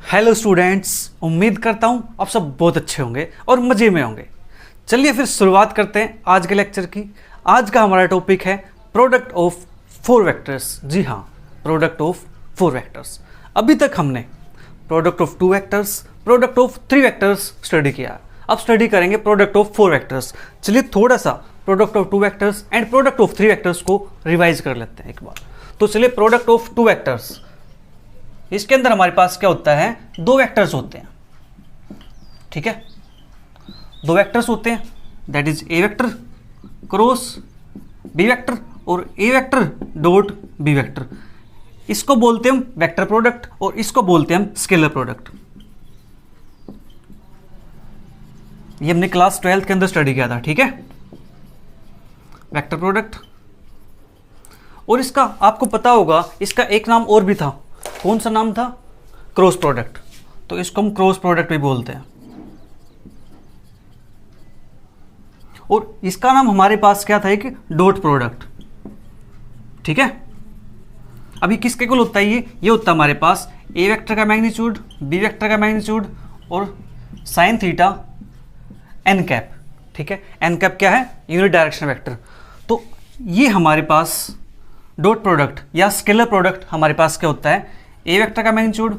Hello students, उम्मीद करता हूँ आप सब बहुत अच्छे होंगे और मज़े में होंगे। चलिए फिर शुरुआत करते हैं आज के लेक्चर की। आज का हमारा टॉपिक है प्रोडक्ट ऑफ 4 वेक्टर्स। जी हाँ, प्रोडक्ट ऑफ 4 वेक्टर्स। अभी तक हमने product of 2 vectors, product of 3 vectors study किया। अब स्टडी करेंगे प्रोडक्ट ऑफ 4 वेक्टर्स। चलिए थोड़ा सा product of 2 vectors and product of 3 vectors को रिवाइज कर लेते हैं एक बार। तो चलिए प्रोडक्ट ऑफ 2 वेक्टर्स, इसके अंदर हमारे पास क्या होता है, 2 वेक्टर्स होते हैं। ठीक है, 2 वेक्टर्स होते हैं, that is A vector cross B vector और A vector dot B vector. इसको बोलते हैं हम वेक्टर प्रोडक्ट और इसको बोलते हैं हम स्केलर प्रोडक्ट। ये हमने क्लास 12th के अंदर स्टडी किया था। ठीक है, वेक्टर प्रोडक्ट। और इसका आपको पता होगा, इसका एक नाम और भी था। कौन सा नाम था? Cross product. तो इसको हम क्रॉस प्रोडक्ट भी बोलते हैं। और इसका नाम हमारे पास क्या था, एक डॉट प्रोडक्ट। ठीक है, अभी किसके कुल होता है ये होता है हमारे पास ए वेक्टर का मैग्नीट्यूड, बी वेक्टर का मैग्नीट्यूड और साइन थीटा एन कैप। ठीक है, एन कैप क्या है? Unit direction vector. तो ये हमारे पास डॉट प्रोडक्ट या स्केलर प्रोडक्ट हमारे पास क्या होता है, ए वेक्टर का मैग्नीट्यूड,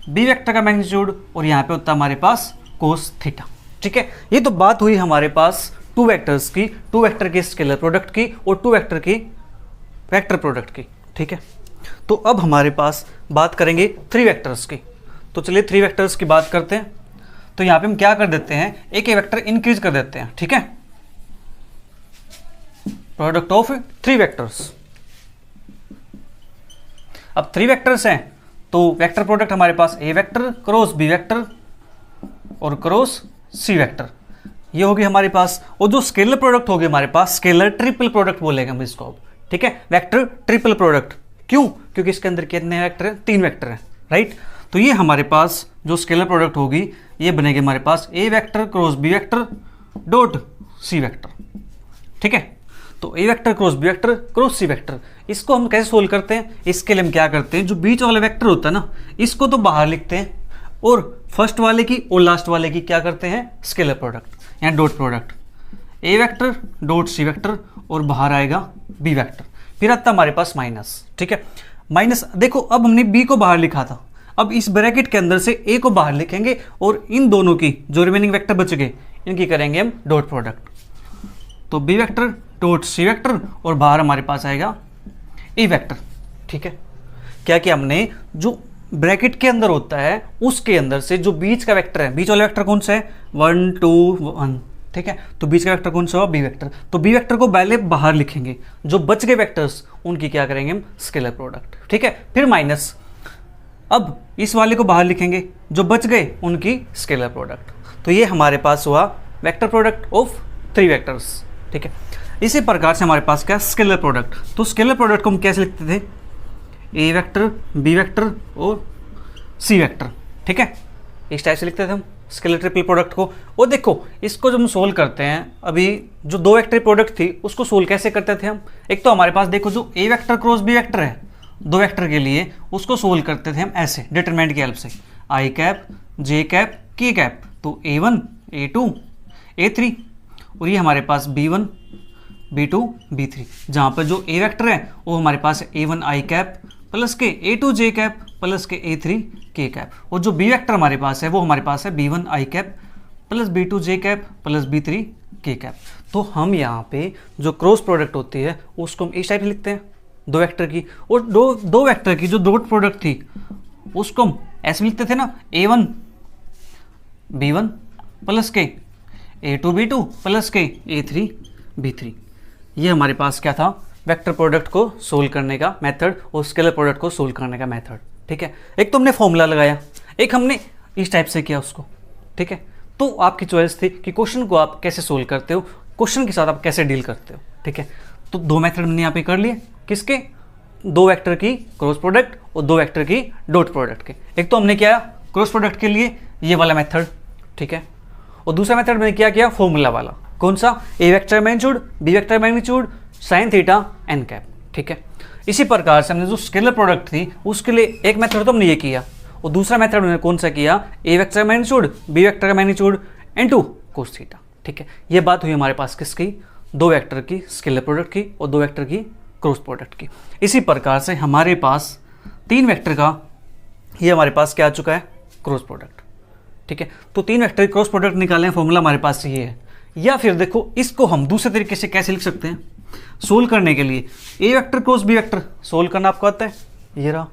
बी वेक्टर का मैग्नीट्यूड और यहाँ पे होता है हमारे पास कोस थीटा। ठीक है, ये तो बात हुई हमारे पास 2 वेक्टर्स की, 2 वेक्टर के स्केलर प्रोडक्ट की और 2 वेक्टर की वेक्टर प्रोडक्ट की। ठीक है, तो अब हमारे पास बात करेंगे 3 वेक्टर्स की। तो चलिए 3 वेक्टर्स की बात करते हैं। तो यहाँ पे हम क्या कर देते हैं, एक वेक्टर इंक्रीज कर देते हैं। ठीक है, प्रोडक्ट ऑफ 3 वेक्टर्स। अब 3 वेक्टर्स हैं तो वेक्टर प्रोडक्ट हमारे पास A vector cross B vector और क्रॉस सी वेक्टर, ये होगी हमारे पास। और जो स्केलर प्रोडक्ट होगी हमारे पास, स्केलर ट्रिपल प्रोडक्ट बोलेंगे हम इसको अब। ठीक है, वेक्टर ट्रिपल प्रोडक्ट। क्यों? क्योंकि इसके अंदर कितने वेक्टर हैं? 3 वेक्टर हैं, राइट। तो ये हमारे पास जो स्केलर प्रोडक्ट होगी ये बनेगी हमारे पास A vector cross B vector dot C vector. ठीक है, तो A vector cross B vector cross C vector. इसको हम कैसे सोल्व करते हैं? इसके लिए हम क्या करते हैं, जो बीच वाला वेक्टर होता है ना, इसको तो बाहर लिखते हैं और फर्स्ट वाले की और लास्ट वाले की क्या करते हैं, स्केलर प्रोडक्ट या डॉट प्रोडक्ट। ए वेक्टर डॉट सी वेक्टर और बाहर आएगा बी वेक्टर, फिर आता हमारे पास माइनस। ठीक है, माइनस। देखो अब हमने बी को बाहर लिखा था, अब इस ब्रैकेट के अंदर से ए को बाहर लिखेंगे और इन दोनों की जो रिमेनिंग वेक्टर बच गए इनकी करेंगे हम डॉट प्रोडक्ट। तो B vector dot C vector और बाहर हमारे पास आएगा ए वेक्टर। ठीक है, क्या किया हमने, जो ब्रैकेट के अंदर होता है उसके अंदर से जो बीच का वेक्टर है, बीच वाला वेक्टर कौन सा है, 1 2 1। ठीक है, तो बीच का वेक्टर कौन सा हुआ, बी वेक्टर। तो बी वेक्टर को पहले बाहर लिखेंगे, जो बच गए वेक्टर्स उनकी क्या करेंगे हम, स्केलर प्रोडक्ट। ठीक है, फिर माइनस, अब इस वाले को बाहर लिखेंगे, जो बच गए उनकी स्केलर प्रोडक्ट। तो ये हमारे पास हुआ वेक्टर प्रोडक्ट ऑफ 3 वेक्टर्स। ठीक है, इसी प्रकार से हमारे पास क्या, स्केलर प्रोडक्ट। तो स्केलर प्रोडक्ट को हम कैसे लिखते थे, ए वेक्टर बी वेक्टर और सी वेक्टर। ठीक है, इस टाइप से लिखते थे हम स्केलर ट्रिपल प्रोडक्ट को। और देखो इसको जब हम सोल्व करते हैं, अभी जो 2 वेक्टर प्रोडक्ट थी उसको सोल्व कैसे करते थे हम, एक तो हमारे पास देखो जो ए वेक्टर क्रॉस बी वेक्टर है 2 वेक्टर के लिए, उसको सोल्व करते थे हम ऐसे डिटरमिनेंट की हेल्प से, आई cap J cap K cap. तो A1 A2 A3 और ये हमारे पास B1 B2 B3, जहाँ पर जो ए वेक्टर है वो हमारे पास है A1 आई कैप प्लस के A2 जे कैप प्लस के A3 के कैप, और जो बी वेक्टर हमारे पास है वो हमारे पास है B1 आई कैप प्लस B2 जे कैप प्लस B3 के कैप। तो हम यहाँ पे जो क्रॉस प्रोडक्ट होती है उसको हम इस टाइप से लिखते हैं 2 वेक्टर की, और दो वेक्टर की जो डॉट प्रोडक्ट थी उसको हम ऐसे लिखते थे ना, A1 B1 प्लस के A2 B2 प्लस के A3 B3। ये हमारे पास क्या था, वेक्टर प्रोडक्ट को सोल्व करने का मेथड और स्केलर प्रोडक्ट को सोल्व करने का मेथड। ठीक है, एक तो हमने फॉर्मूला लगाया, एक हमने इस टाइप से किया उसको। ठीक है, तो आपकी चॉइस थी कि क्वेश्चन को आप कैसे सोल्व करते हो, क्वेश्चन के साथ आप कैसे डील करते हो। ठीक है, तो 2 मेथड हमने यहाँ पे कर लिए, किसके, 2 वेक्टर की क्रॉस प्रोडक्ट और 2 वेक्टर की डॉट प्रोडक्ट के। एक तो हमने किया क्रॉस प्रोडक्ट के लिए ये वाला मेथड। ठीक है, और दूसरा मेथड मैंने क्या किया, फॉर्मूला वाला। कौन सा, A vector magnitude B vector magnitude sine theta n cap. ठीक है, इसी प्रकार से हमने जो स्केलर प्रोडक्ट थी उसके लिए एक मेथड तो हमने ये किया, और दूसरा मेथड उन्होंने कौन सा किया, ए वेक्टर का मैग्नीट्यूड बी वेक्टर का मैग्नीट्यूड इनटू कोस थीटा। ठीक है, ये बात हुई हमारे पास किसकी, दो वेक्टर की स्केलर प्रोडक्ट की और दो वेक्टर की क्रॉस प्रोडक्ट की। इसी प्रकार से हमारे पास तीन वेक्टर का ये हमारे पास क्या आ चुका है, क्रॉस प्रोडक्ट। ठीक है, तो तीन वेक्टर की क्रॉस प्रोडक्ट निकालने फॉर्मूला हमारे पास ये है। या फिर देखो इसको हम दूसरे तरीके से कैसे लिख सकते हैं, सोल्व करने के लिए A vector cross B vector solve करना आपको आता है, ये रहा,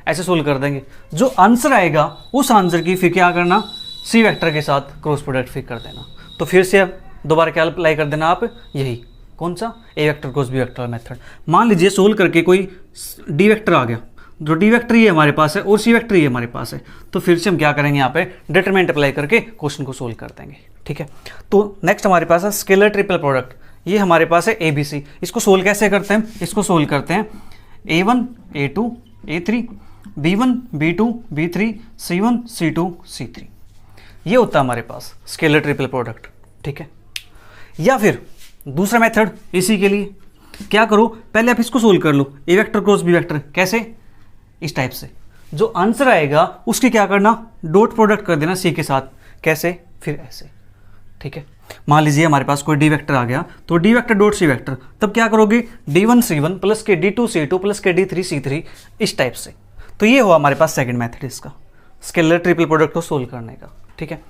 ऐसे सोल्व कर देंगे। जो आंसर आएगा उस आंसर की फिर क्या करना, सी वेक्टर के साथ क्रॉस प्रोडक्ट फिर कर देना। तो फिर से अब दोबारा क्या अप्लाई कर देना आप, यही कौन सा, A vector cross B vector method. मान लीजिए सोल्व करके कोई डी वेक्टर आ गया, जो डी वेक्टर ही हमारे पास है और सी वेक्टर ही हमारे पास है, तो फिर से हम क्या करेंगे, यहाँ पे डिटरमिनेंट अप्लाई करके क्वेश्चन को सोल्व कर देंगे। ठीक है, तो नेक्स्ट हमारे पास है स्केलर ट्रिपल प्रोडक्ट, ये हमारे पास है ए बी सी। इसको सोल्व कैसे करते हैं, इसको सोल्व करते हैं A1 A2 A3 B1 B2 B3 C1 C2 C3, ये होता है हमारे पास स्केलर ट्रिपल प्रोडक्ट। ठीक है, या फिर दूसरा मेथड इसी के लिए क्या करो, पहले आप इसको सोल्व कर लो, ए वेक्टर क्रॉस बी वेक्टर, कैसे, इस टाइप से। जो आंसर आएगा उसकी क्या करना, डॉट प्रोडक्ट कर देना सी के साथ, कैसे, फिर ऐसे। ठीक है, मान लीजिए हमारे पास कोई डी वेक्टर आ गया, तो D vector dot C vector, तब क्या करोगे, D1 C1 प्लस के D2 C2 प्लस के D3 C3, इस टाइप से। तो ये हुआ हमारे पास सेकंड मेथड इसका, स्केलर ट्रिपल प्रोडक्ट को सोल्व करने का। ठीक है,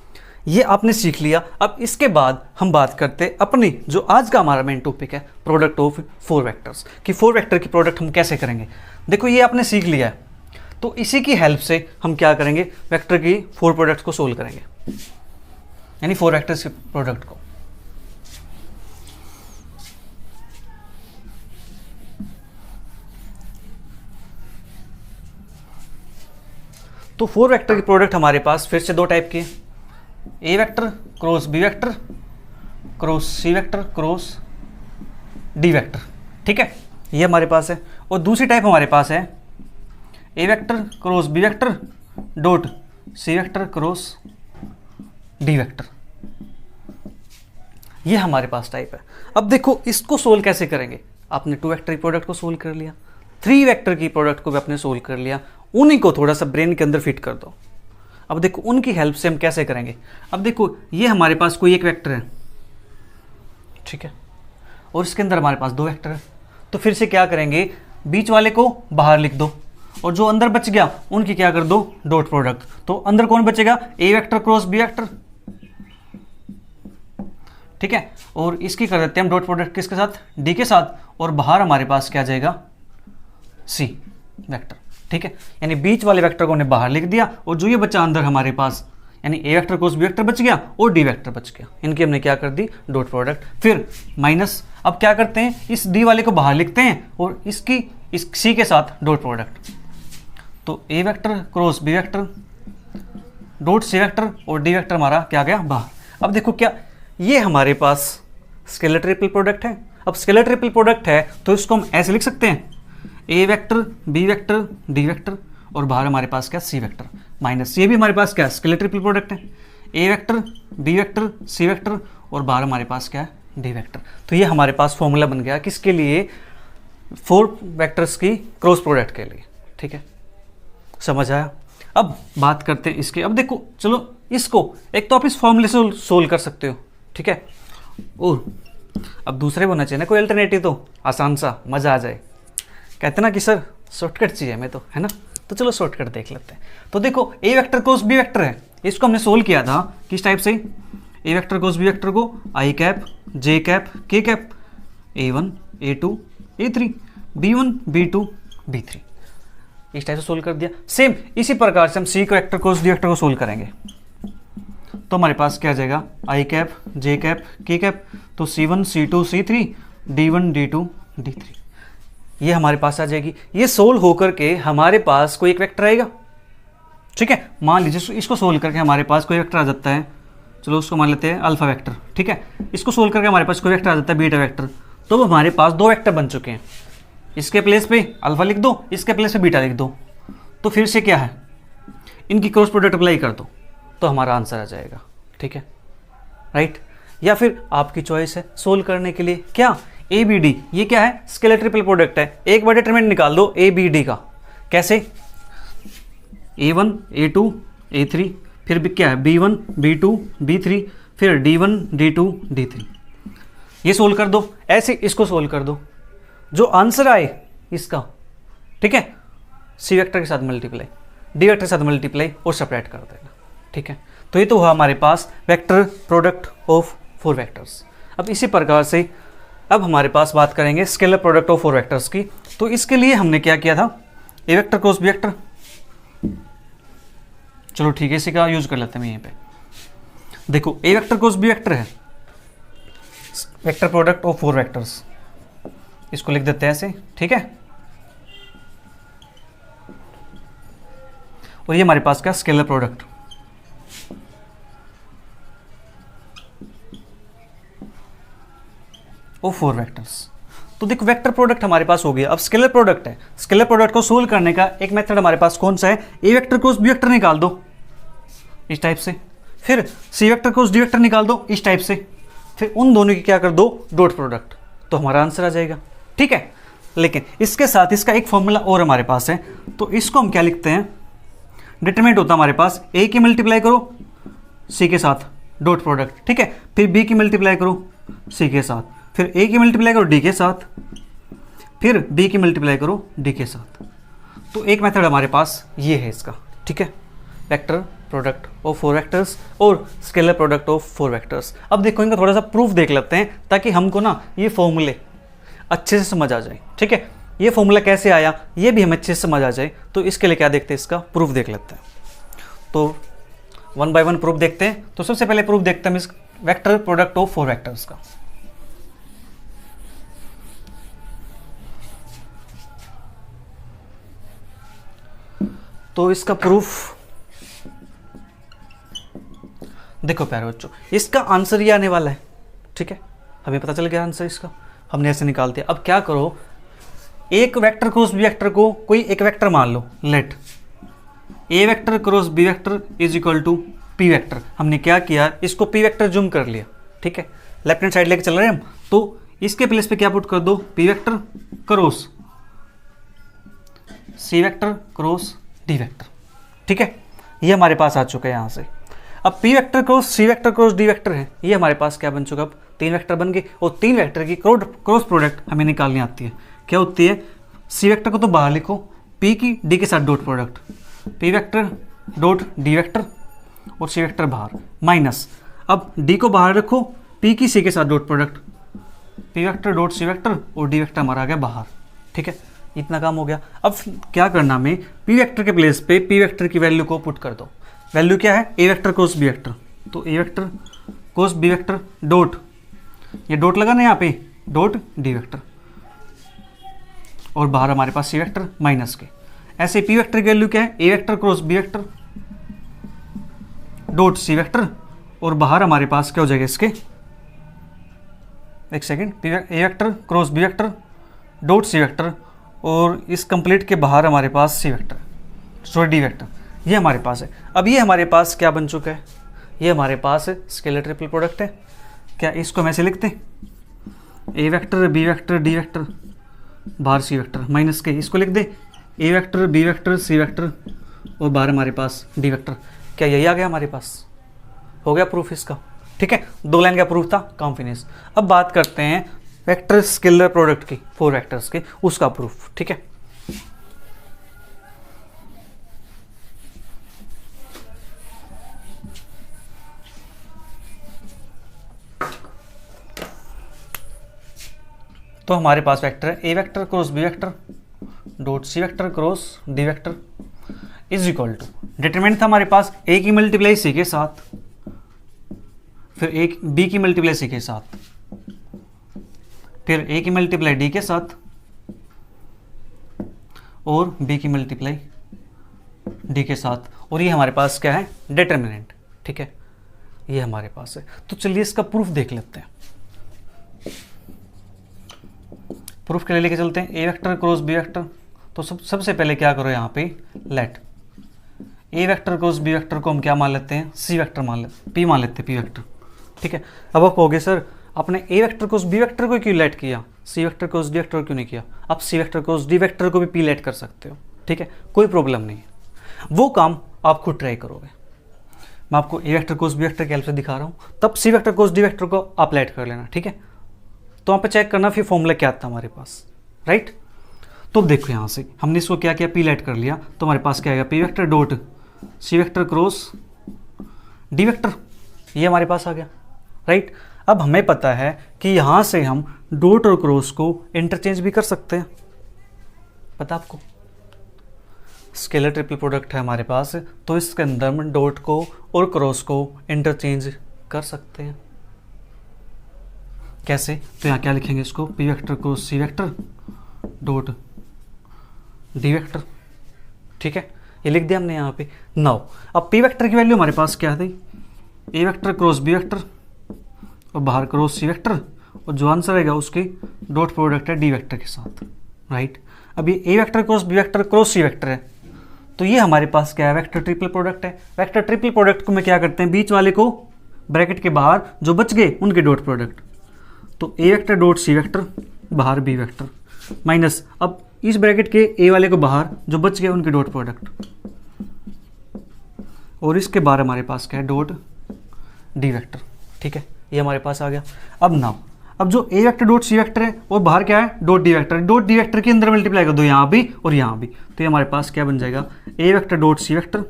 ये आपने सीख लिया। अब इसके बाद हम बात करते हैं अपनी जो आज का हमारा मेन टॉपिक है, प्रोडक्ट ऑफ फोर वेक्टर्स, कि फोर वेक्टर की प्रोडक्ट हम कैसे करेंगे। देखो ये आपने सीख लिया है, तो इसी की हेल्प से हम क्या करेंगे, वेक्टर की फोर प्रोडक्ट्स को सोल्व करेंगे, यानी फोर वेक्टर्स के प्रोडक्ट को। तो फोर वेक्टर की प्रोडक्ट हमारे पास फिर से दो टाइप की है, A vector cross B vector cross C vector cross D vector. ठीक है, ये हमारे पास है। और दूसरी टाइप हमारे पास है A vector cross B vector dot C vector cross D vector, ये हमारे पास टाइप है। अब देखो इसको सोल्व कैसे करेंगे, आपने टू वेक्टर की प्रोडक्ट को सोल्व कर लिया, थ्री वेक्टर की प्रोडक्ट को भी आपने सोल्व कर लिया, उन्हीं को थोड़ा सा ब्रेन के अंदर फिट कर दो। अब देखो उनकी हेल्प से हम कैसे करेंगे। अब देखो ये हमारे पास कोई एक वेक्टर है, ठीक है, और इसके अंदर हमारे पास दो वेक्टर है, तो फिर से क्या करेंगे, बीच वाले को बाहर लिख दो और जो अंदर बच गया उनकी क्या कर दो, डॉट प्रोडक्ट। तो अंदर कौन बचेगा, ए वेक्टर क्रॉस बी वेक्टर। ठीक है, और इसकी कर देते हैं हम डॉट प्रोडक्ट किसके साथ, डी के साथ, और बाहर हमारे पास क्या जाएगा, सी वेक्टर। ठीक है, यानी बीच वाले वेक्टर को हमने बाहर लिख दिया और जो ये बचा अंदर हमारे पास, यानी ए वेक्टर क्रॉस बी वेक्टर बच गया और डी वेक्टर बच गया, इनकी हमने क्या कर दी, डॉट प्रोडक्ट। फिर माइनस, अब क्या करते हैं, इस डी वाले को बाहर लिखते हैं और इसकी इस सी के साथ डॉट प्रोडक्ट। तो A vector cross B vector dot C vector और डी वेक्टर हमारा क्या गया बाहर। अब देखो क्या, ये हमारे पास स्केलर ट्रिपल प्रोडक्ट है। अब स्केलर ट्रिपल प्रोडक्ट है तो इसको हम ऐसे लिख सकते हैं, A vector B vector D vector और बाहर हमारे पास क्या, सी वेक्टर माइनस, ये भी हमारे पास क्या, स्केलर ट्रिपल प्रोडक्ट है, A vector B vector C vector और बाहर हमारे पास क्या है, डी वेक्टर। तो ये हमारे पास फॉर्मूला बन गया किसके लिए, फोर वेक्टर्स की क्रॉस प्रोडक्ट के लिए। ठीक है, समझ आया। अब बात करते हैं इसके। अब देखो चलो इसको एक तो आप इस फॉर्मूले से सोल्व कर सकते हो, ठीक है, और अब दूसरे होना चाहिए ना कोई अल्टरनेटिव, तो आसान सा मज़ा आ जाए। कहते ना कि सर शॉर्टकट चाहिए हमें तो, है ना, तो चलो शॉर्टकट देख लेते हैं। तो देखो A vector cross B vector है, इसको हमने सोल्व किया था किस टाइप से, ए वेक्टर क्रॉस बी वेक्टर को आई cap J cap K cap A1 A2 A3 B1 B2 B3, इस टाइप से सोल्व कर दिया। सेम इसी प्रकार से हम सी वेक्टर क्रॉस डी वेक्टर को सोल्व करेंगे, तो हमारे पास क्या आ जाएगा, आई cap J cap K cap, तो C1 C2 C3 D1 D2 D3, ये हमारे पास आ जाएगी। ये सोल्व होकर के हमारे पास कोई एक वेक्टर आएगा। ठीक है, मान लीजिए इसको सोल्व करके हमारे पास कोई वेक्टर आ जाता है, चलो उसको मान लेते हैं अल्फा वेक्टर। ठीक है, इसको सोल्व करके हमारे पास कोई वेक्टर आ जाता है बीटा वेक्टर, तो हमारे पास दो वेक्टर बन चुके हैं। इसके प्लेस पे अल्फा लिख दो, इसके प्लेस पे बीटा लिख दो, तो फिर से क्या है, इनकी क्रॉस प्रोडक्ट अप्लाई कर दो तो हमारा आंसर आ जाएगा। ठीक है, राइट। या फिर आपकी चॉइस है सोल्व करने के लिए क्या, ए बी डी, ये क्या है, स्केलर ट्रिपल प्रोडक्ट है। एक बार डिटरमिनेंट निकाल दो ए बी डी का, कैसे, A1 A2 A3, फिर भी क्या है B1 B2 B3, फिर D1 D2 D3। ये सोल्व कर दो, ऐसे इसको सोल्व कर दो, जो आंसर आए इसका, ठीक है, सी वेक्टर के साथ मल्टीप्लाई, डी वेक्टर के साथ मल्टीप्लाई और सेपरेट कर देना, ठीक है। तो ये तो हुआ हमारे पास वेक्टर प्रोडक्ट ऑफ 4 वेक्टर्स। अब इसी प्रकार से अब हमारे पास बात करेंगे स्केलर प्रोडक्ट ऑफ 4 वेक्टर्स की। तो इसके लिए हमने क्या किया था, A vector cross B vector, चलो ठीक है, इसी का यूज कर लेते हैं यहीं पे। देखो A vector cross B vector है वेक्टर प्रोडक्ट ऑफ 4 वेक्टर्स, इसको लिख देते हैं ऐसे, ठीक है। और ये हमारे पास क्या स्केलर प्रोडक्ट, ऑफ 4 वेक्टर्स। तो देखो वेक्टर प्रोडक्ट हमारे पास हो गया। अब स्केलर प्रोडक्ट है, स्केलर प्रोडक्ट को सोल्व करने का एक मेथड हमारे पास कौन सा है, A vector cross B vector निकाल दो इस टाइप से, फिर सी वेक्टर क्रॉस डी वेक्टर निकाल दो इस टाइप से, फिर उन दोनों की क्या कर दो डॉट प्रोडक्ट, तो हमारा आंसर आ जाएगा, ठीक है। लेकिन इसके साथ इसका एक फॉर्मूला और हमारे पास है, तो इसको हम क्या लिखते हैं, डिटरमिनेंट होता है हमारे पास ए की मल्टीप्लाई करो सी के साथ डॉट प्रोडक्ट, ठीक है, फिर बी की मल्टीप्लाई करो सी के साथ, फिर ए की मल्टीप्लाई करो डी के साथ, फिर बी की मल्टीप्लाई करो डी के साथ। तो एक मेथड हमारे पास ये है इसका, ठीक है, वेक्टर प्रोडक्ट ऑफ 4 वेक्टर्स और स्केलर प्रोडक्ट ऑफ 4 वेक्टर्स। अब देखो इनका थोड़ा सा प्रूफ देख लेते हैं, ताकि हमको ना ये फॉर्मूले अच्छे से समझ आ जाए, ठीक है। ये फॉर्मूला कैसे आया ये भी हमें अच्छे से समझ आ जाए, तो इसके लिए क्या देखते हैं, इसका प्रूफ देख लेते हैं। तो 1 बाय 1 प्रूफ देखते हैं। तो सबसे पहले प्रूफ देखते हैं इस वेक्टर प्रोडक्ट ऑफ 4 वेक्टर्स का। तो इसका प्रूफ देखो प्यारे बच्चों, इसका आंसर ये आने वाला है, ठीक है, हमें पता चल गया आंसर इसका, हमने ऐसे निकाल दिया। अब क्या करो, एक वेक्टर क्रॉस बी वेक्टर को कोई एक वेक्टर मान लो, let A vector cross B vector is equal to P vector. हमने क्या किया, इसको पी वेक्टर जूम कर लिया, ठीक है, लेफ्ट हैंड साइड लेके चल रहे हैं हम, तो इसके प्लेस पे क्या पुट कर दो, P vector cross C vector cross D vector, ठीक है, ये हमारे पास आ चुका है यहाँ से। अब P vector cross C vector cross D vector है, ये हमारे पास क्या बन चुका, अब 3 वेक्टर बन गए, और 3 वेक्टर की क्रॉस प्रोडक्ट हमें निकालनी आती है। क्या होती है, सी वेक्टर को तो बाहर लिखो, पी की डी के साथ dot product, P vector dot D vector और सी वेक्टर बाहर, माइनस, अब डी को बाहर रखो, पी की सी के साथ dot product, P vector dot C vector और डी वेक्टर हमारा आ गया बाहर, ठीक है, इतना काम हो गया। अब क्या करना, हमें पी वेक्टर के प्लेस पे पी वेक्टर की वैल्यू को पुट कर दो। वैल्यू क्या है, A vector cross B vector, तो A vector cross B vector dot, ये डॉट लगा ना यहाँ पे, डॉट डी वेक्टर, और बाहर हमारे पास सी वेक्टर माइनस के। ऐसे पी वेक्टर की वैल्यू क्या है, A vector cross B vector dot C vector, और बाहर हमारे पास क्या हो जाएगा इसके, एक second, A vector cross B vector dot C vector, और इस कंप्लीट के बाहर हमारे पास C vector sorry D vector, ये हमारे पास है। अब ये हमारे पास क्या बन चुका है, ये हमारे पास स्केलर ट्रिपल प्रोडक्ट है। क्या इसको हम ऐसे लिखते हैं, A vector B vector D vector बाहर सी वेक्टर माइनस के, इसको लिख दे A vector B vector C vector और बाहर हमारे पास डी वेक्टर। क्या यही आ गया हमारे पास, हो गया प्रूफ इसका, ठीक है, 2 लाइन का प्रूफ था, काम फिनिश। अब बात करते हैं वेक्टर स्केलर प्रोडक्ट की 4 वेक्टर्स के, उसका प्रूफ, ठीक है। तो हमारे पास वेक्टर है A vector cross B vector dot C vector cross D vector is equal to, determinant था हमारे पास ए की मल्टीप्लाई सी के साथ, फिर एक बी की मल्टीप्लाई सी के साथ, फिर ए की मल्टीप्लाई डी के साथ और बी की मल्टीप्लाई डी के साथ, और ये हमारे पास क्या है, डिटरमिनेंट, ठीक है, ये हमारे पास है। तो चलिए इसका प्रूफ देख लेते हैं। प्रूफ के लिए लेके चलते हैं, A vector cross B vector, तो सबसे पहले क्या करो, यहाँ पे late A vector cross B vector को हम क्या मान लेते हैं, सी वेक्टर मान लेते, पी मान लेते हैं, पी वेक्टर, ठीक है। अब आप कहोगे सर आपने ए वेक्टर क्रॉस बी वेक्टर को क्यों लेट किया, सी वेक्टर क्रॉस डी वेक्टर क्यों नहीं किया। आप सी वेक्टर क्रॉस डी वेक्टर को भी पी लेट कर सकते हो, ठीक है, कोई प्रॉब्लम नहीं है। वो काम आप खुद ट्राई करोगे। मैं आपको ए वेक्टर क्रॉस बी वेक्टर की हेल्प से दिखा रहा हूँ, तब सी वेक्टर क्रॉस डी वेक्टर को आप ऐड कर लेना, ठीक है। तो वहाँ पे चेक करना फिर फॉर्मूला क्या आता है हमारे पास, राइट। तो देखो यहाँ से हमने इसको क्या किया, पी ऐड कर लिया, तो हमारे पास क्या आएगा, P vector dot C vector cross D vector, ये हमारे पास आ गया, राइट। अब हमें पता है कि यहाँ से हम डॉट और क्रॉस को इंटरचेंज भी कर सकते हैं, पता आपको। स्केलर ट्रिपल प्रोडक्ट है हमारे पास, तो इसके अंदर हम डॉट को और क्रॉस को इंटरचेंज कर सकते हैं। कैसे, तो यहाँ क्या लिखेंगे इसको, P vector cross C vector dot D vector, ठीक है, ये लिख दिया हमने यहाँ पे। नाउ अब पी वेक्टर की वैल्यू हमारे पास क्या थी, ए वेक्टर क्रॉस बी वेक्टर और बाहर क्रॉस सी वेक्टर, और जो आंसर आएगा उसके डॉट प्रोडक्ट है डी वेक्टर के साथ, राइट। अब ये A vector cross B vector cross C vector है, तो ये हमारे पास क्या है, वेक्टर ट्रिपल प्रोडक्ट है। वेक्टर ट्रिपल प्रोडक्ट को में क्या करते हैं, बीच वाले को ब्रैकेट के बाहर जो बच गए उनके डॉट प्रोडक्ट, तो A vector dot C vector बाहर बी वेक्टर माइनस, अब इस ब्रैकेट के ए वाले को बाहर जो बच गए उनके डॉट प्रोडक्ट, और इसके बाहर हमारे पास क्या है, डॉट डी वेक्टर, ठीक है, ये हमारे पास आ गया। अब नाउ अब जो ए वेक्टर डॉट सी वेक्टर है और बाहर क्या है, dot D vector, dot D vector के अंदर मल्टीप्लाई कर दो यहाँ भी और यहाँ भी, तो ये हमारे पास क्या बन जाएगा, A vector dot C vector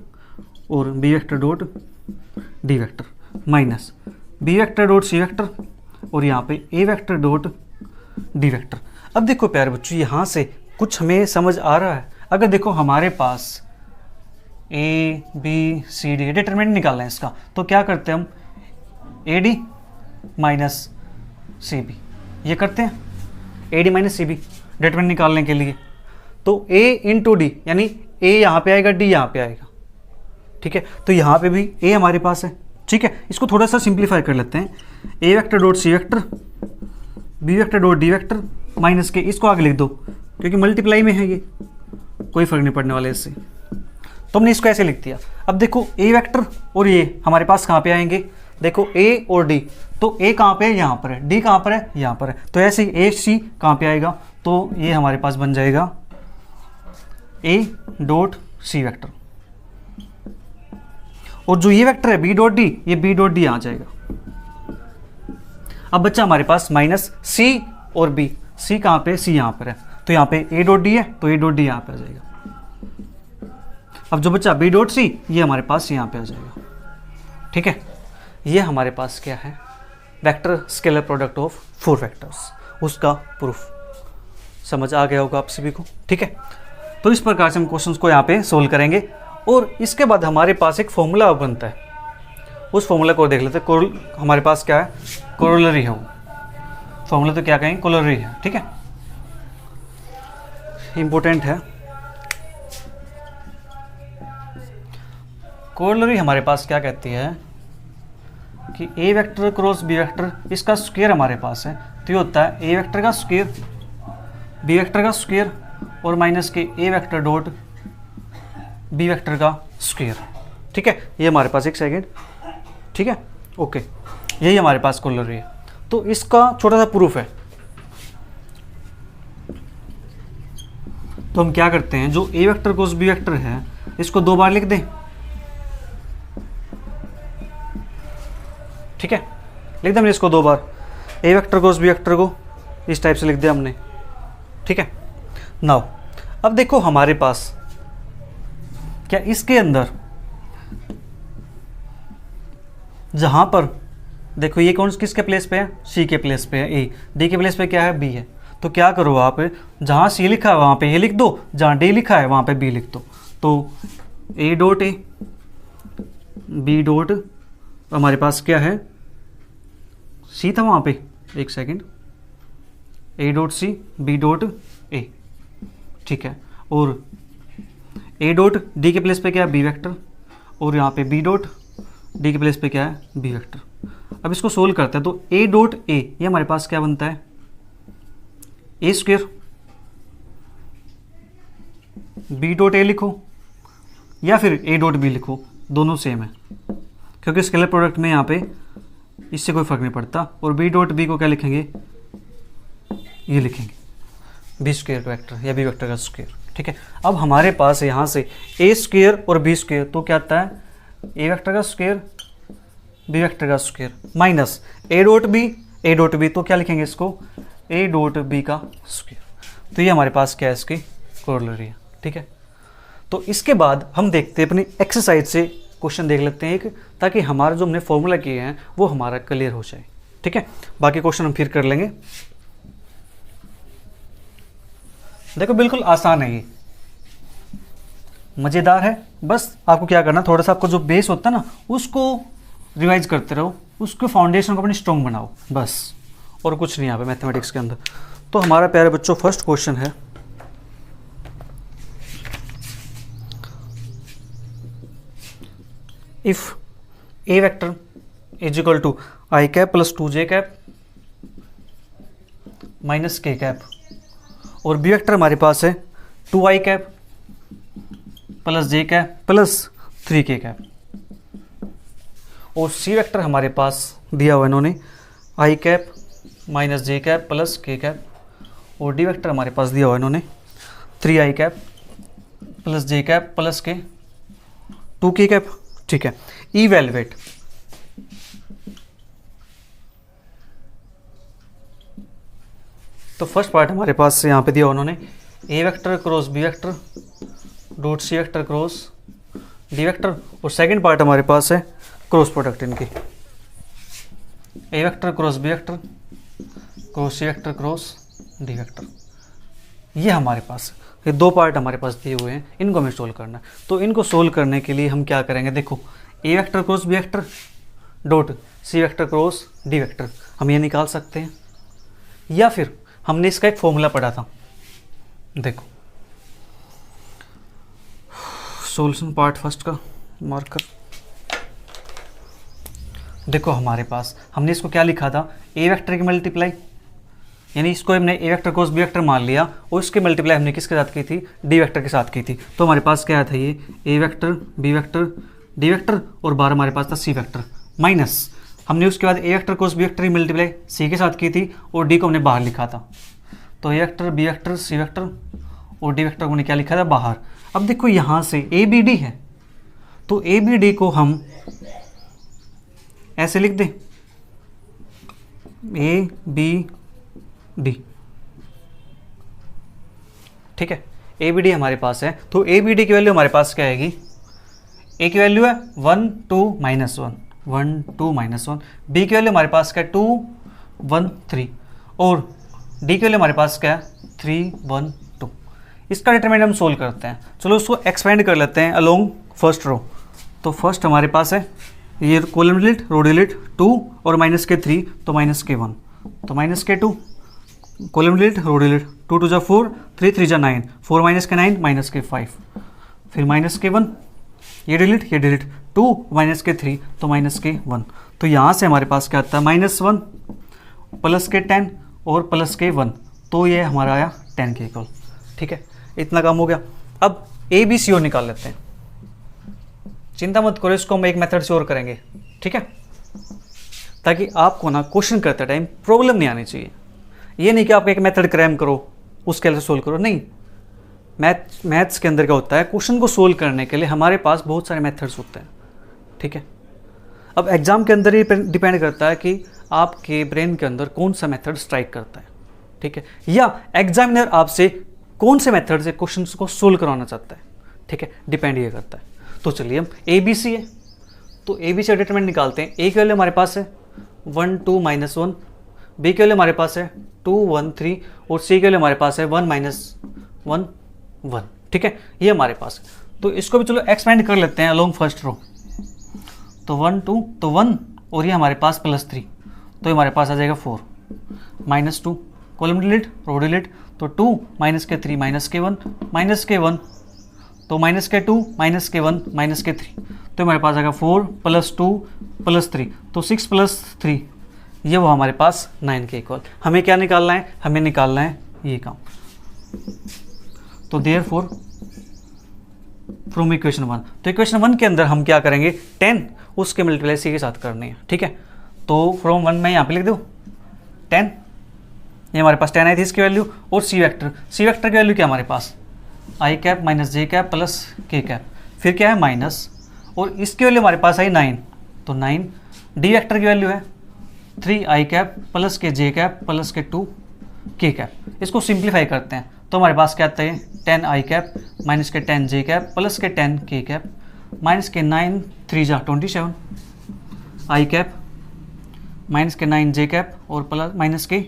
और B vector dot D vector minus B vector dot C vector और यहाँ पे A vector dot D vector. अब देखो प्यारे बच्चों, यहाँ से कुछ हमें समझ आ रहा है। अगर देखो हमारे पास A B C D determinant निकालना है इसका, तो क्या करते हैं हम, A D minus C B, ये करते हैं, A D minus C B determinant निकालने के लिए। तो ए इंटू डी, यानी ए यहाँ पे आएगा, डी यहाँ पे आएगा, ठीक है। तो यहाँ पे भी ए हमारे पास है, ठीक है। इसको थोड़ा सा सिंप्लीफाई कर लेते हैं, A vector dot C vector B vector dot D vector minus के, इसको आगे लिख दो क्योंकि मल्टीप्लाई में है, ये कोई फर्क नहीं पड़ने वाला इससे, तो हमने इसको ऐसे लिख दिया। अब देखो ए वेक्टर और ये हमारे पास कहाँ पे आएंगे, देखो ए और डी, तो ए कहाँ पे है, यहाँ पर है, डी कहाँ पर है, यहाँ पर है, तो ऐसे ही ए सी कहाँ पे आएगा, तो ये हमारे पास बन जाएगा ए डॉट सी वेक्टर, और जो ये वेक्टर है बी डॉट डी, ये बी डॉट डी आ जाएगा। अब बच्चा हमारे पास माइनस सी और बी, सी कहाँ पे, सी यहाँ पर है, तो यहाँ पे ए डॉट डी है, तो ए डॉट डी यहाँ पे आ जाएगा। अब जो बच्चा बी डॉट सी, ये हमारे पास यहाँ पे आ जाएगा, ठीक है। ये हमारे पास क्या है, vector scalar product of 4 vectors, उसका प्रूफ समझ आ गया होगा आप सभी को, ठीक है। तो इस प्रकार से हम क्वेश्चंस को यहाँ पे सोल्व करेंगे, और इसके बाद हमारे पास एक फॉर्मूला बनता है, उस फॉर्मूला को देख लेते हैं। हमारे पास क्या है, कोरोलरी है, वो फॉर्मूला तो क्या कहेंगे, कोरोलरी है, ठीक है, इंपॉर्टेंट है। कोरोलरी हमारे पास क्या कहती है कि ए वेक्टर क्रॉस बी वेक्टर, इसका स्क्वायर हमारे पास है, तो ये होता है ए वेक्टर का स्क्वायर बी वेक्टर का स्क्वायर और माइनस के ए वेक्टर डॉट बी वेक्टर का स्क्वायर, ठीक है। ये हमारे पास, एक सेकेंड, ठीक है, ओके, यही हमारे पास कोरोलरी है। तो इसका छोटा सा प्रूफ है, तो हम क्या करते हैं, जो ए वेक्टर क्रॉस बी वेक्टर है इसको 2 बार लिख दें, ठीक है, लिख दें हमने इसको 2 बार, ए वेक्टर क्रॉस बी वेक्टर को इस टाइप से लिख दिया हमने, ठीक है। नाउ अब देखो हमारे पास क्या इसके अंदर जहां पर देखो ये कौन किसके प्लेस पे है, सी के प्लेस पे है ए, डी के प्लेस पे क्या है, बी है, तो क्या करो आप, जहां सी लिखा है वहां पे ए लिख दो, जहां डी लिखा है वहां पे बी लिख दो, तो A dot A B dot, हमारे पास क्या है, सी था वहाँ पे, एक second, A dot C B dot A, ठीक है, और ए डॉट डी के प्लेस पे क्या है, बी वेक्टर, और यहाँ पे बी डॉट डी के प्लेस पे क्या है, बी वेक्टर। अब इसको सोल्व करते हैं, तो ए डॉट ए, ये हमारे पास क्या बनता है, ए स्क्वायर बी डॉट ए लिखो या फिर ए डॉट बी लिखो, दोनों सेम है क्योंकि स्केलर प्रोडक्ट में यहाँ पे इससे कोई फर्क नहीं पड़ता। और बी डॉट बी को क्या लिखेंगे, ये लिखेंगे बी स्क्वायर वेक्टर या बी वेक्टर का स्क्वायर, ठीक है। अब हमारे पास यहाँ से ए स्क्वेयर और बी स्क्वेयर, तो क्या आता है ए वेक्टर का स्क्वेयर बी वेक्टर का square minus A dot B, तो क्या लिखेंगे इसको ए डॉट बी का स्क्वेयर। तो ये हमारे पास क्या है इसकी कोरोलरी है, ठीक है। तो इसके बाद हम देखते हैं अपनी एक्सरसाइज से क्वेश्चन देख लेते हैं एक, ताकि हमारा जो हमने फॉर्मूला किए हैं वो हमारा क्लियर हो जाए, ठीक है। बाकी क्वेश्चन हम फिर कर लेंगे। देखो बिल्कुल आसान है, ये मज़ेदार है। बस आपको क्या करना, थोड़ा सा आपको जो बेस होता है ना उसको रिवाइज करते रहो, उसके फाउंडेशन को अपनी स्ट्रॉन्ग बनाओ, बस और कुछ नहीं यहाँ पे मैथमेटिक्स के अंदर। तो हमारा प्यारे बच्चों फर्स्ट क्वेश्चन है, if A vector is equal to I cap plus 2j cap minus k cap, और बी वेक्टर हमारे पास है 2i cap plus j cap plus 3k cap, और सी वेक्टर हमारे पास दिया हुआ इन्होंने i cap minus j cap plus k cap, और डी वेक्टर हमारे पास दिया हुआ इन्होंने 3i cap plus j cap plus k 2k cap, ठीक है। इवैल्यूएट, तो फर्स्ट पार्ट हमारे पास से यहाँ पे दिया उन्होंने A vector cross B vector dot C vector cross D vector, और सेकंड पार्ट हमारे पास है क्रॉस प्रोडक्ट इनकी A vector cross B vector cross C vector cross D vector. ये हमारे पास ये दो पार्ट हमारे पास दिए हुए हैं, इनको हमें सोल्व करना है। तो इनको सोल्व करने के लिए हम क्या करेंगे, देखो A vector cross B vector dot C vector cross D vector हम ये निकाल सकते हैं, या फिर हमने इसका एक फॉर्मूला पढ़ा था, देखो सॉल्यूशन पार्ट फर्स्ट का मार्कर, देखो हमारे पास हमने इसको क्या लिखा था ए वेक्टर की मल्टीप्लाई, यानी इसको हमने ए वेक्टर क्रॉस बी वेक्टर मान लिया, और इसकी मल्टीप्लाई हमने किसके साथ की थी डी वेक्टर के साथ की थी। तो हमारे पास क्या था ये A vector B vector D vector, और बाहर हमारे पास था सी वेक्टर माइनस हमने उसके बाद ए वेक्टर क्रॉस बी वेक्टर की मल्टीप्लाई सी के साथ की थी, और डी को हमने बाहर लिखा था। तो A vector B vector C vector और डी वेक्टर को हमने क्या लिखा था बाहर। अब देखो यहाँ से ए बी डी है, तो ए बी डी को हम ऐसे लिख दें ए बी डी, ठीक है। ए बी डी हमारे पास है, तो ए बी डी की वैल्यू हमारे पास क्या आएगी, ए की वैल्यू है 1 2 -1 1 2 -1, बी की वैल्यू हमारे पास क्या है 2 1 3, और डी की वैल्यू हमारे पास क्या है 3 1 2। इसका डिटरमिनेंट हम सोल्व करते हैं, चलो उसको एक्सपेंड कर लेते हैं अलोंग फर्स्ट रो। तो फर्स्ट हमारे पास है ये कॉलम डिलीट रो डिलीट 2 और -3, तो -1, तो -2 कॉलम डिलीट रो डिलीट 2 2 4 3 3 9 4 -9 -5, फिर -1 ये डिलीट 2 -3 तो -1। तो यहाँ से हमारे पास क्या आता है -1 प्लस के 10 और प्लस के 1, तो ये हमारा आया 10 के इक्वल, ठीक है। इतना काम हो गया। अब ए बी सी और निकाल लेते हैं, चिंता मत करो, इसको हम एक मेथड से और करेंगे, ठीक है, ताकि आपको ना क्वेश्चन करते टाइम प्रॉब्लम नहीं आनी चाहिए। ये नहीं कि आप एक मेथड क्रैम करो उसके लिए सोल्व करो, नहीं। मैथ्स के अंदर क्या होता है, क्वेश्चन को सोल्व करने के लिए हमारे पास बहुत सारे मेथड्स होते हैं, ठीक है। अब एग्जाम के अंदर ये डिपेंड करता है कि आपके ब्रेन के अंदर कौन सा मेथड स्ट्राइक करता है, ठीक है, या एग्जामिनर आपसे कौन से मेथड से क्वेश्चन को सोल्व करवाना चाहता है, ठीक है, डिपेंड ये करता है। तो चलिए हम ए बी सी है, तो ए बी सी डिटरमिनेंट निकालते हैं। ए की वैल्यू हमारे पास है 1 2 -1, बी की वैल्यू हमारे पास है 2 1 3, और सी की वैल्यू हमारे पास है 1 -1 1, ठीक है, ये हमारे पास है। तो इसको भी चलो एक्सपेंड कर लेते हैं अलोंग फर्स्ट रो। तो 1 2 तो 1, और ये हमारे पास +3, तो हमारे पास आ जाएगा 4 -2 कॉलम डिलीट रो डिलीट, तो 2 -3 -1 तो -2 -1 तो हमारे पास आएगा 4 + 2 + 3, तो 6 + 3 ये वो हमारे पास 9 के इक्वल। हमें क्या निकालना है, हमें निकालना है ये काम। तो देयरफॉर फ्रॉम इक्वेशन 1, तो इक्वेशन 1 के अंदर हम क्या करेंगे 10 उसके मल्टीप्लाई सी के साथ करनी है, ठीक है। तो फ्रॉम 1 मैं यहाँ पे लिख दूँ 10, ये हमारे पास 10 आई थी इसकी वैल्यू, और सी वेक्टर की वैल्यू क्या हमारे पास आई कैप माइनस जे कैप प्लस के कैप, फिर क्या है माइनस, और इसकी वैल्यू हमारे पास आई 9, तो 9 डी वेक्टर की वैल्यू है 3 आई कैप प्लस के जे कैप प्लस के 2 के कैप। इसको सिंप्लीफाई करते हैं तो हमारे पास क्या आता है 10 आई कैप माइनस के 10 जे कैप प्लस के 10 के कैप माइनस के 9 3 जा 27 आई कैप माइनस के 9 जे कैप और प्लस माइनस के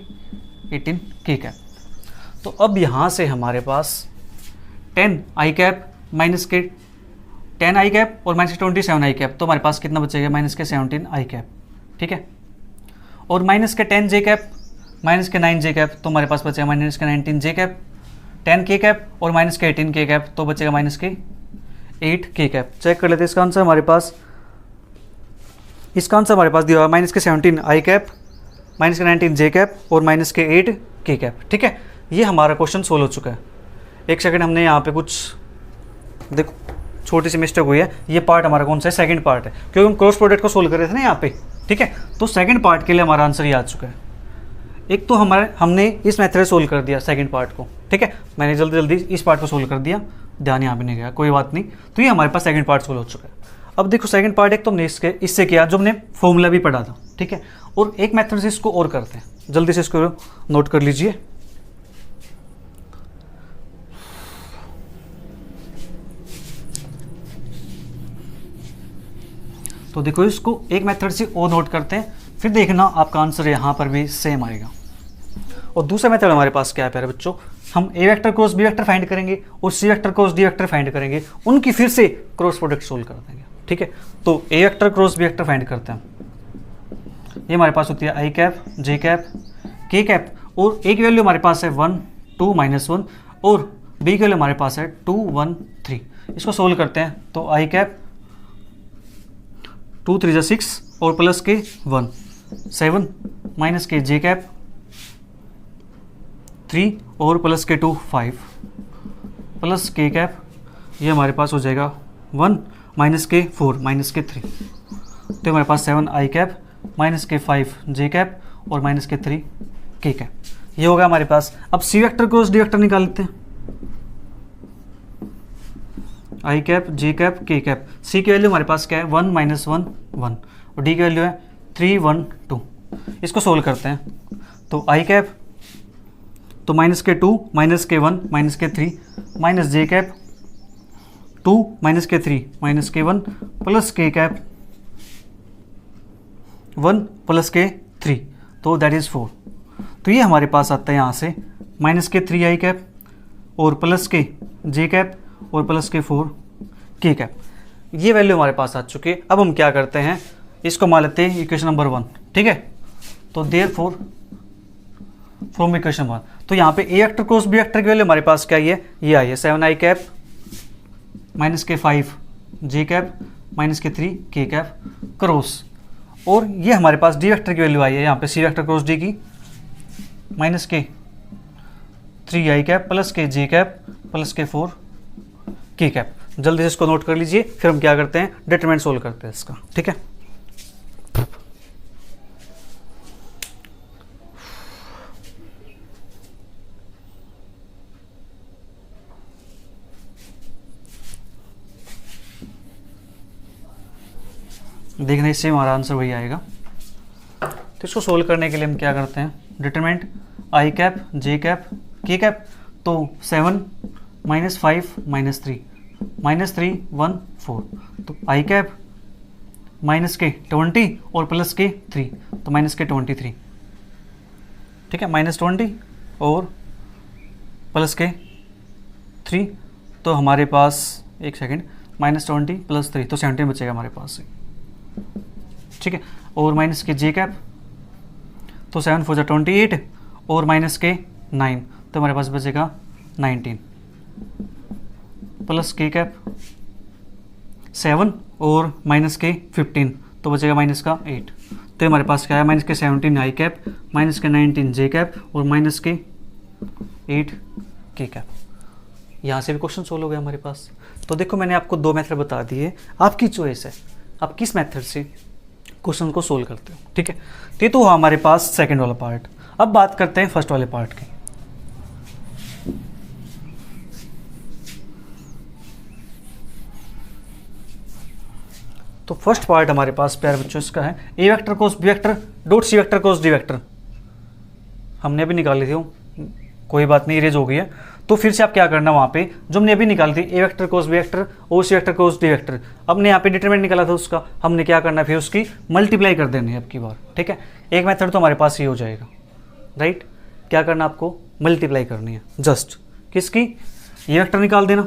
18 के कैप। तो अब यहाँ से हमारे पास 10 आई कैप माइनस के 10 आई कैप और माइनस के 27 आई कैप, तो हमारे पास कितना बचेगा माइनस के 17 आई कैप, ठीक है। और माइनस के 10 जे कैप माइनस के 9 जे कैप, तो हमारे पास बचेगा माइनस के 19 जे कैप, 10 के कैप और माइनस के 18 के कैप, तो बचेगा माइनस के 8 के कैप। चेक कर लेते हैं इसका आंसर हमारे पास, इसका आंसर हमारे पास दिया हुआ माइनस के 17 आई कैप माइनस के 19 जे कैप और माइनस के 8 के कैप, ठीक है। ये हमारा क्वेश्चन सोल्व हो चुका है। एक सेकंड, हमने यहाँ पे कुछ देखो छोटी सी मिस्टेक हुई है। ये पार्ट हमारा कौन सा है, सेकंड पार्ट है, क्योंकि हम क्रॉस प्रोडक्ट को सोल्व कर रहे थे ना यहाँ पे, ठीक है। तो सेकंड पार्ट के लिए हमारा आंसर ये आ चुका है। एक तो हमने इस मेथड से सोल्व कर दिया सेकंड पार्ट को, ठीक है। मैंने जल्दी जल्दी इस पार्ट को सोल्व कर दिया, ध्यान यहाँ भी नहीं गया, कोई बात नहीं। तो ये हमारे पास सेकंड पार्ट सोल्व हो चुका है। अब देखो सेकंड पार्ट एक तो हमने इससे किया जो हमने फॉर्मूला भी पढ़ा था, ठीक है। और एक मेथड से इसको और करते हैं, जल्दी से इसको नोट कर लीजिए। तो देखो इसको एक मेथड से और नोट करते हैं, फिर देखना आपका आंसर यहाँ पर भी सेम आएगा। और दूसरा मेथड हमारे पास क्या है प्यारे बच्चों, हम A vector cross B vector find करेंगे और C vector cross D vector find करेंगे, उनकी फिर से क्रॉस प्रोडक्ट सोल्व कर देंगे, ठीक है। तो A vector cross B vector find करते हैं। ये हमारे पास होती है I cap J cap K cap, और ए की वैल्यू हमारे पास है 1 2 -1 और बी की वैल्यू हमारे पास है 2 1 3। इसको सोल्व करते हैं तो आई कैप 2 3 6 और प्लस के 1 7 माइनस के जे कैप 3 और प्लस के 2 5 प्लस के कैप, ये हमारे पास हो जाएगा 1 माइनस के 4 माइनस के 3, तो हमारे पास 7 आई कैप माइनस के 5 जे कैप और माइनस के 3 के कैप, ये होगा हमारे पास। अब सी वेक्टर क्रॉस डी वेक्टर निकाल लेते हैं। आई cap J cap K cap, सी की वैल्यू हमारे पास क्या है 1 -1 1 और डी की वैल्यू है 3 1 2। इसको सोल्व करते हैं तो आई कैप तो माइनस के 2 माइनस के 1 माइनस के 3 माइनस जे कैप 2 माइनस के 3 माइनस के 1 प्लस के कैप 1 प्लस के 3, तो दैट इज़ 4। तो ये हमारे पास आता है यहाँ से माइनस के 3 आई कैप और प्लस के जे कैप और प्लस के 4 के कैप, ये वैल्यू हमारे पास आ चुकी है। अब हम क्या करते हैं, इसको मान लेते हैं इक्वेशन नंबर 1, ठीक है। तो देयरफॉर फ्रॉम इक्वेशन 1, तो यहाँ पे A vector cross B vector की वैल्यू हमारे पास क्या है, ये आई है 7 आई कैप माइनस के 5 जे कैप माइनस के 3 के कैप क्रॉस, और ये हमारे पास डी वेक्टर की वैल्यू आई है यहाँ पे सी वेक्टर क्रॉस डी की माइनस के 3 आई कैप प्लस के जे कैप प्लस के 4 के कैप। जल्दी से इसको नोट कर लीजिए, फिर हम क्या करते हैं डिटरमिनेंट सोल्व करते हैं इसका, ठीक है। देखना इससे हमारा आंसर वही आएगा। तो इसको सोल्व करने के लिए हम क्या करते हैं, डिटरमिनेंट आई cap J cap K cap, तो 7 -5 -3 -3 1 4, तो आई कैप माइनस के 20 और प्लस के 3, तो माइनस के 23, ठीक है, -20 और प्लस के 3, तो हमारे पास एक सेकेंड -20 + 3 तो 17 बचेगा हमारे पास, ठीक है। और माइनस के जे कैप तो 7 4 28 और माइनस के 9, तो हमारे पास बचेगा 19 प्लस के कैप 7 और माइनस के 15, तो बचेगा माइनस का 8। तो हमारे पास क्या है, माइनस के 17 आई कैप माइनस के 19 जे कैप और माइनस के 8 के कैप। यहाँ से भी क्वेश्चन सोल्व हो गया हमारे पास। तो देखो मैंने आपको 2 मेथड बता दिए, आपकी चॉइस है आप किस मेथड से क्वेश्चन को सोल्व करते हो, ठीक है। ये तो हमारे पास सेकंड वाला पार्ट। अब बात करते हैं फर्स्ट वाले पार्ट की। तो फर्स्ट पार्ट हमारे पास प्यारे बच्चों इसका है A vector cross B vector dot C vector cross D vector, हमने अभी निकाली थी वो, कोई बात नहीं, इरेज हो गई है। तो फिर से आप क्या करना वहाँ पे जो हमने अभी निकाली थी ए वेक्टर कोस बी वेक्टर और C vector cross D vector, हमने यहाँ पे डिटरमिनेंट निकाला था उसका, हमने क्या करना है फिर उसकी मल्टीप्लाई कर देनी है अब की बार, ठीक है। एक मेथड तो हमारे पास ये हो जाएगा, राइट। क्या करना आपको, मल्टीप्लाई करनी है जस्ट किसकी, ये वेक्टर निकाल देना,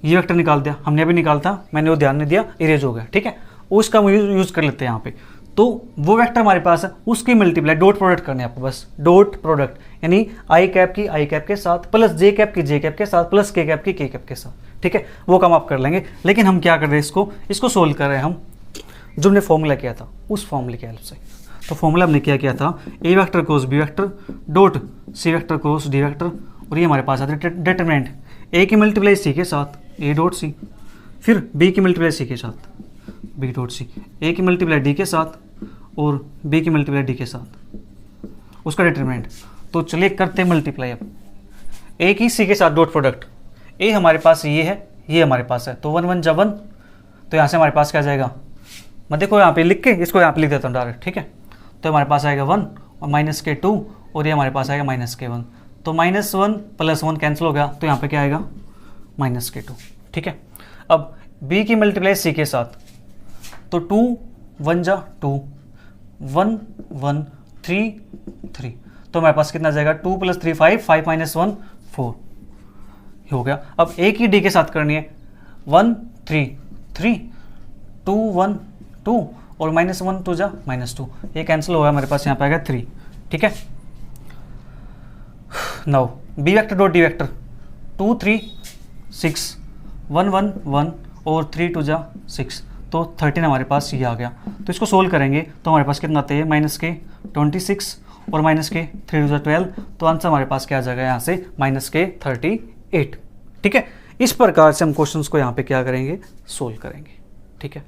ये वेक्टर निकाल दिया, हमने अभी निकाला था, मैंने वो ध्यान नहीं दिया, इरेज हो गया, ठीक है। उसका यूज कर लेते हैं यहाँ पे। तो वो वेक्टर हमारे पास है, उसकी मल्टीप्लाई डॉट प्रोडक्ट करनी है आपको, बस डॉट प्रोडक्ट, यानी आई कैप की आई कैप के साथ प्लस जे कैप की जे कैप के साथ प्लस के कैप की के कैप के साथ, ठीक है। वो काम आप कर लेंगे, लेकिन हम क्या कर रहे हैं, इसको सोल्व कर रहे हैं हम जो हमने फॉर्मूला किया था उस फॉर्मूले के हेल्प से। तो फॉर्मूला हमने क्या किया था, A vector cross B vector dot C vector cross D vector, और ये हमारे पास आता है डिटरमिनेंट ए की मल्टीप्लाई सी के साथ ए डॉट सी, फिर बी की मल्टीप्लाई सी के साथ बी डॉट सी, ए की मल्टीप्लाई डी के साथ और बी की मल्टीप्लाई डी के साथ उसका डिटरमिनेंट। तो चलिए करते हैं मल्टीप्लाई अब, ए की सी के साथ डॉट प्रोडक्ट, ए हमारे पास ये है, ये हमारे पास है, तो 1 1 जा 1, तो यहाँ से हमारे पास क्या जाएगा, मैं देखो यहाँ पे लिख के इसको यहाँ पे लिख देता हूँ डायरेक्ट, ठीक है। तो हमारे पास आएगा 1 और माइनस के 2 और ये हमारे पास आएगा माइनस के 1, तो -1 + 1 कैंसिल हो गया, तो यहाँ पे क्या आएगा माइनस के 2, ठीक है। अब b की मल्टीप्लाई c के साथ, तो 2 1 जा 2 1 1 3 3, तो हमारे पास कितना जाएगा 2 + 3 5 5 - 1 4 हो गया। अब a की d के साथ करनी है 1 3 3 2 1 2 और -1 2 जा -2, ये कैंसिल हो गया, हमारे पास यहाँ पे आएगा 3, ठीक है। Now B vector dot D vector 2 3 6 1 1 1 और 3 2 जा 6, तो 13 हमारे पास ये आ गया। तो इसको सोल्व करेंगे तो हमारे पास कितना आते हैं -26 और -3 2 जा 12, तो आंसर हमारे पास क्या आ जाएगा यहाँ से -38, ठीक है। इस प्रकार से हम क्वेश्चंस को यहाँ पे क्या करेंगे, सोल्व करेंगे, ठीक है।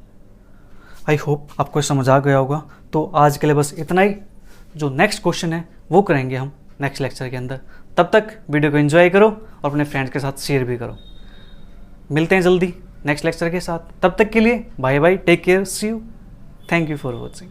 आई होप आपको समझ आ गया होगा। तो आज के लिए बस इतना ही, जो नेक्स्ट क्वेश्चन है वो करेंगे हम नेक्स्ट लेक्चर के अंदर। तब तक वीडियो को एंजॉय करो और अपने फ्रेंड्स के साथ शेयर भी करो। मिलते हैं जल्दी नेक्स्ट लेक्चर के साथ, तब तक के लिए bye bye, take care, see you, thank you for watching.